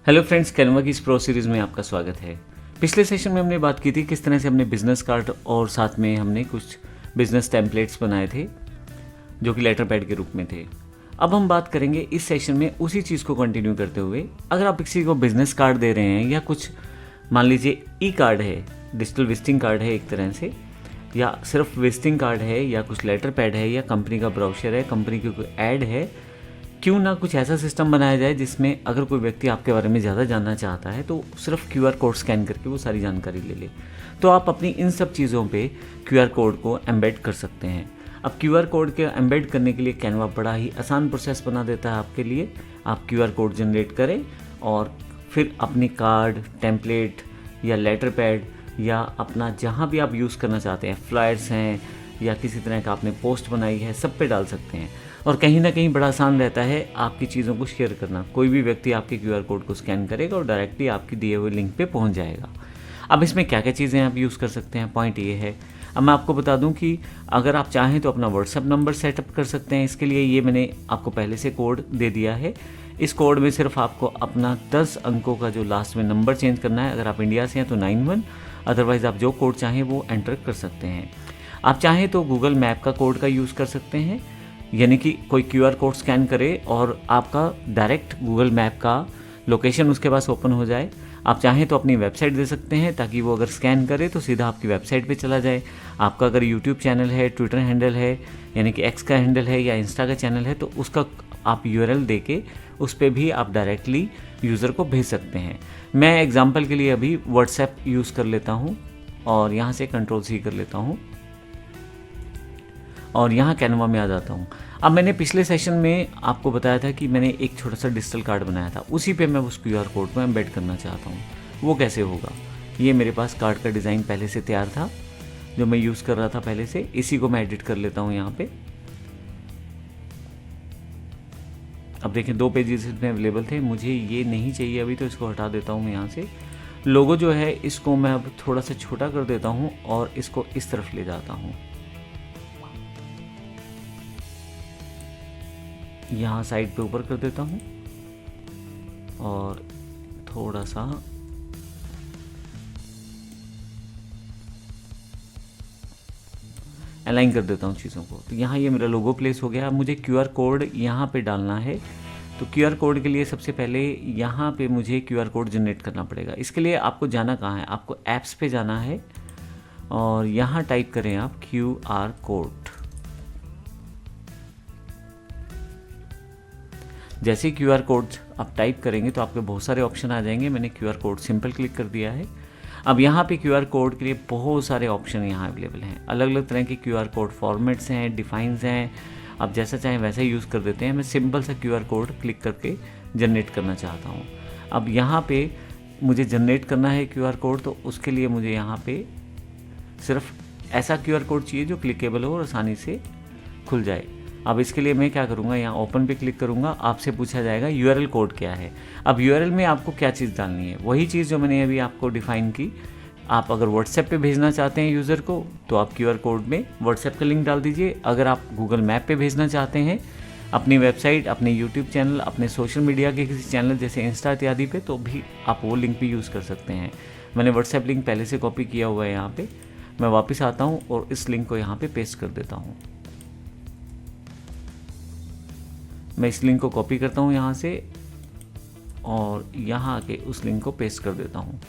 Hello friends, Canva की इस pro series में आपका स्वागत है। पिछले सेशन में हमने बात की थी किस तरह से हमने बिजनेस कार्ड और साथ में हमने कुछ बिजनेस टेम्पलेट्स बनाए थे जो कि लेटर पैड के रूप में थे। अब हम बात करेंगे इस सेशन में उसी चीज़ को कंटिन्यू करते हुए, अगर आप किसी को बिजनेस कार्ड दे रहे हैं या कुछ मान लीजिए ई कार्ड है, डिजिटल विजिटिंग कार्ड है एक तरह से, या सिर्फ विजिटिंग कार्ड है या कुछ लेटर पैड है या कंपनी का ब्रोशर है, कंपनी की कोई ऐड है, क्यों ना कुछ ऐसा सिस्टम बनाया जाए जिसमें अगर कोई व्यक्ति आपके बारे में ज़्यादा जानना चाहता है तो सिर्फ क्यूआर कोड स्कैन करके वो सारी जानकारी ले ले। तो आप अपनी इन सब चीज़ों पे क्यूआर कोड को एम्बेड कर सकते हैं। अब क्यूआर कोड के एम्बेड करने के लिए कैनवा बड़ा ही आसान प्रोसेस बना देता है आपके लिए। आप क्यूआर कोड जनरेट करें और फिर अपनी कार्ड, टेम्पलेट या लेटर पैड या अपना जहाँ भी आप यूज़ करना चाहते हैं, फ्लायर्स हैं या किसी तरह का आपने पोस्ट बनाई है, सब पे डाल सकते हैं। और कहीं ना कहीं बड़ा आसान रहता है आपकी चीज़ों को शेयर करना। कोई भी व्यक्ति आपके क्यूआर कोड को स्कैन करेगा और डायरेक्टली आपकी दिए हुए लिंक पे पहुंच जाएगा। अब इसमें क्या क्या चीज़ें आप यूज़ कर सकते हैं, पॉइंट ये है। अब मैं आपको बता दूं कि अगर आप चाहें तो अपना व्हाट्सएप नंबर सेटअप कर सकते हैं। इसके लिए ये मैंने आपको पहले से कोड दे दिया है। इस कोड में सिर्फ आपको अपना 10 अंकों का जो लास्ट में नंबर चेंज करना है। अगर आप इंडिया से हैं तो 91, अदरवाइज़ आप जो कोड चाहें वो एंटर कर सकते हैं। आप चाहें तो गूगल मैप का कोड का यूज़ कर सकते हैं, यानी कि कोई क्यूआर कोड स्कैन करे और आपका डायरेक्ट गूगल मैप का लोकेशन उसके पास ओपन हो जाए। आप चाहें तो अपनी वेबसाइट दे सकते हैं ताकि वो अगर स्कैन करे तो सीधा आपकी वेबसाइट पे चला जाए। आपका अगर यूट्यूब चैनल है, ट्विटर हैंडल है, यानी कि एक्स का हैंडल है या इंस्टा का चैनल है, तो उसका आप यूआरएल दे के उस पर भी आप डायरेक्टली यूज़र को भेज सकते हैं। मैं एग्जाम्पल के लिए अभी व्हाट्सएप यूज़ कर लेता हूँ और यहाँ से Ctrl+C कर लेता हूँ और यहाँ कैनवा में आ जाता हूँ। अब मैंने पिछले सेशन में आपको बताया था कि मैंने एक छोटा सा डिजिटल कार्ड बनाया था, उसी पे मैं उस क्यूआर कोड को एम्बेड करना चाहता हूँ। वो कैसे होगा? ये मेरे पास कार्ड का डिज़ाइन पहले से तैयार था जो मैं यूज़ कर रहा था पहले से। इसी को मैं एडिट कर लेता हूँ यहाँ पे। अब देखें 2 पेजेस इसमें अवेलेबल थे, मुझे ये नहीं चाहिए अभी, तो इसको हटा देता हूँ मैं यहाँ से। लोगो जो है इसको मैं अब थोड़ा सा छोटा कर देता हूँ और इसको इस तरफ ले जाता हूँ। यहाँ साइड पे ऊपर कर देता हूँ और थोड़ा सा अलाइन कर देता हूँ चीज़ों को। तो यहाँ ये मेरा लोगो प्लेस हो गया। मुझे क्यूआर कोड यहाँ पे डालना है, तो क्यूआर कोड के लिए सबसे पहले यहाँ पे मुझे क्यूआर कोड जनरेट करना पड़ेगा। इसके लिए आपको जाना कहाँ है? आपको ऐप्स पे जाना है और यहाँ टाइप करें आप क्यूआर कोड। जैसे ही क्यूआर कोड आप टाइप करेंगे तो आपके बहुत सारे ऑप्शन आ जाएंगे। मैंने क्यूआर कोड सिंपल क्लिक कर दिया है। अब यहाँ पे क्यूआर कोड के लिए बहुत सारे ऑप्शन यहाँ अवेलेबल हैं। अलग अलग तरह के क्यूआर कोड फॉर्मेट्स हैं, डिफाइंस हैं। आप जैसा चाहें वैसा ही यूज़ कर देते हैं। मैं सिंपल सा क्यूआर कोड क्लिक करके जनरेट करना चाहता हूँ। अब यहाँ पे मुझे जनरेट करना है क्यूआर कोड, तो उसके लिए मुझे यहाँ पे सिर्फ ऐसा क्यूआर कोड चाहिए जो क्लिकेबल हो और आसानी से खुल जाए। अब इसके लिए मैं क्या करूँगा, यहाँ ओपन पे क्लिक करूँगा। आपसे पूछा जाएगा यूआरएल कोड क्या है। अब यूआरएल में आपको क्या चीज़ डालनी है? वही चीज़ जो मैंने अभी आपको डिफ़ाइन की। आप अगर व्हाट्सएप पे भेजना चाहते हैं यूज़र को तो आप क्यूआर कोड में व्हाट्सएप का लिंक डाल दीजिए। अगर आप गूगल मैप पे भेजना चाहते हैं अपनी वेबसाइट, अपने यूट्यूब चैनल, अपने सोशल मीडिया के किसी चैनल जैसे इंस्टा इत्यादि पे, तो भी आप वो लिंक भी यूज़ कर सकते हैं। मैंने व्हाट्सएप लिंक पहले से कॉपी किया हुआ है। यहाँ पर मैं वापस आता हूँ और इस लिंक को यहाँ पर पेस्ट कर देता हूँ। मैं इस लिंक को कॉपी करता हूँ यहाँ से और यहाँ आके उस लिंक को पेस्ट कर देता हूँ।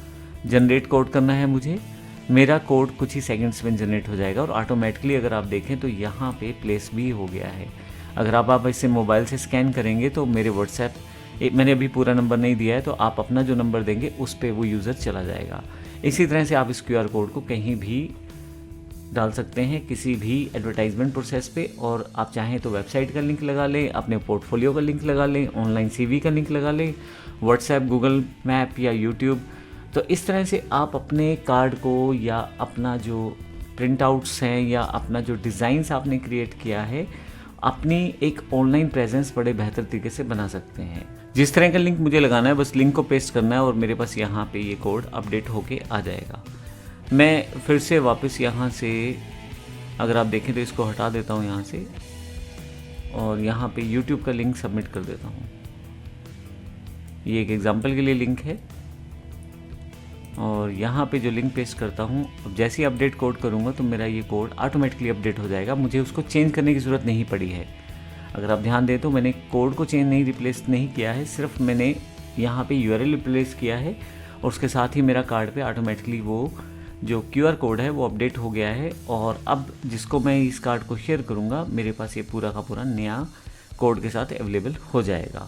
जनरेट कोड करना है मुझे। मेरा कोड कुछ ही सेकंड्स में जनरेट हो जाएगा और ऑटोमेटिकली अगर आप देखें तो यहाँ पे प्लेस भी हो गया है। अगर आप इसे मोबाइल से स्कैन करेंगे तो मेरे व्हाट्सएप, मैंने अभी पूरा नंबर नहीं दिया है, तो आप अपना जो नंबर देंगे उस पर वो यूज़र चला जाएगा। इसी तरह से आप इस क्यूआर कोड को कहीं भी डाल सकते हैं, किसी भी एडवर्टाइजमेंट प्रोसेस पे। और आप चाहें तो वेबसाइट का लिंक लगा लें, अपने पोर्टफोलियो का लिंक लगा लें, ऑनलाइन सीवी का लिंक लगा लें, व्हाट्सएप, गूगल मैप या यूट्यूब। तो इस तरह से आप अपने कार्ड को या अपना जो प्रिंट आउट्स हैं या अपना जो डिज़ाइंस आपने क्रिएट किया है, अपनी एक ऑनलाइन प्रेजेंस बड़े बेहतर तरीके से बना सकते हैं। जिस तरह का लिंक मुझे लगाना है बस लिंक को पेस्ट करना है और मेरे पास यहाँ पे ये कोड अपडेट होके आ जाएगा। मैं फिर से वापस यहाँ से अगर आप देखें तो इसको हटा देता हूँ यहाँ से और यहाँ पे YouTube का लिंक सबमिट कर देता हूँ। ये एक एग्जांपल के लिए लिंक है और यहाँ पे जो लिंक पेस्ट करता हूँ, अब जैसे ही अपडेट कोड करूँगा तो मेरा ये कोड ऑटोमेटिकली अपडेट हो जाएगा, मुझे उसको चेंज करने की ज़रूरत नहीं पड़ी है। अगर आप ध्यान दें तो मैंने कोड को चेंज नहीं रिप्लेस नहीं किया है, सिर्फ मैंने यहाँ पे URL रिप्लेस किया है और उसके साथ ही मेरा कार्ड पे ऑटोमेटिकली वो जो QR कोड है वो अपडेट हो गया है। और अब जिसको मैं इस कार्ड को शेयर करूँगा मेरे पास ये पूरा का पूरा नया कोड के साथ अवेलेबल हो जाएगा।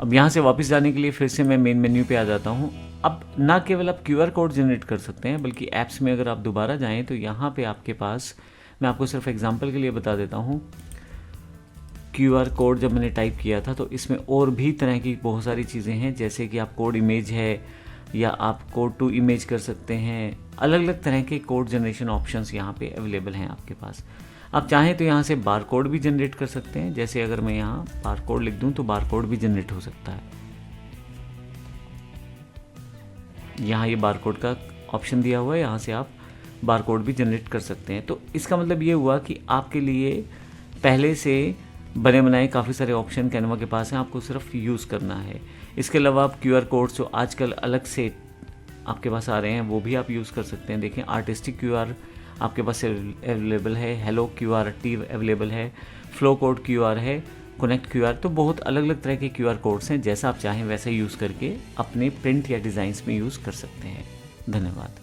अब यहाँ से वापस जाने के लिए फिर से मैं मेन मेन्यू पे आ जाता हूँ। अब ना केवल आप QR कोड जनरेट कर सकते हैं बल्कि ऐप्स में अगर आप दोबारा जाएं तो यहाँ पे आपके पास, मैं आपको सिर्फ एग्जांपल के लिए बता देता हूँ, QR कोड जब मैंने टाइप किया था तो इसमें और भी तरह की बहुत सारी चीज़ें हैं, जैसे कि आप कोड इमेज है या आप कोड टू इमेज कर सकते हैं। अलग अलग तरह के कोड जनरेशन ऑप्शंस यहाँ पे अवेलेबल हैं आपके पास। आप चाहें तो यहाँ से बार कोड भी जनरेट कर सकते हैं, जैसे अगर मैं यहाँ बार कोड लिख दूँ तो बार कोड भी जनरेट हो सकता है। यहाँ ये बार कोड का ऑप्शन दिया हुआ है, यहाँ से आप बार कोड भी जनरेट कर सकते हैं। तो इसका मतलब ये हुआ कि आपके लिए पहले से बने बनाए काफ़ी सारे ऑप्शन कैनवा के पास हैं, आपको सिर्फ यूज़ करना है। इसके अलावा आप QR कोड्स जो आजकल अलग से आपके पास आ रहे हैं वो भी आप यूज़ कर सकते हैं। देखें, आर्टिस्टिक QR आपके पास अवेलेबल है, हेलो QRT अवेलेबल है, फ्लो कोड QR है, कनेक्ट QR, तो बहुत अलग अलग तरह के QR कोड्स हैं। जैसा आप चाहें वैसा यूज़ करके अपने प्रिंट या डिज़ाइंस में यूज़ कर सकते हैं। धन्यवाद।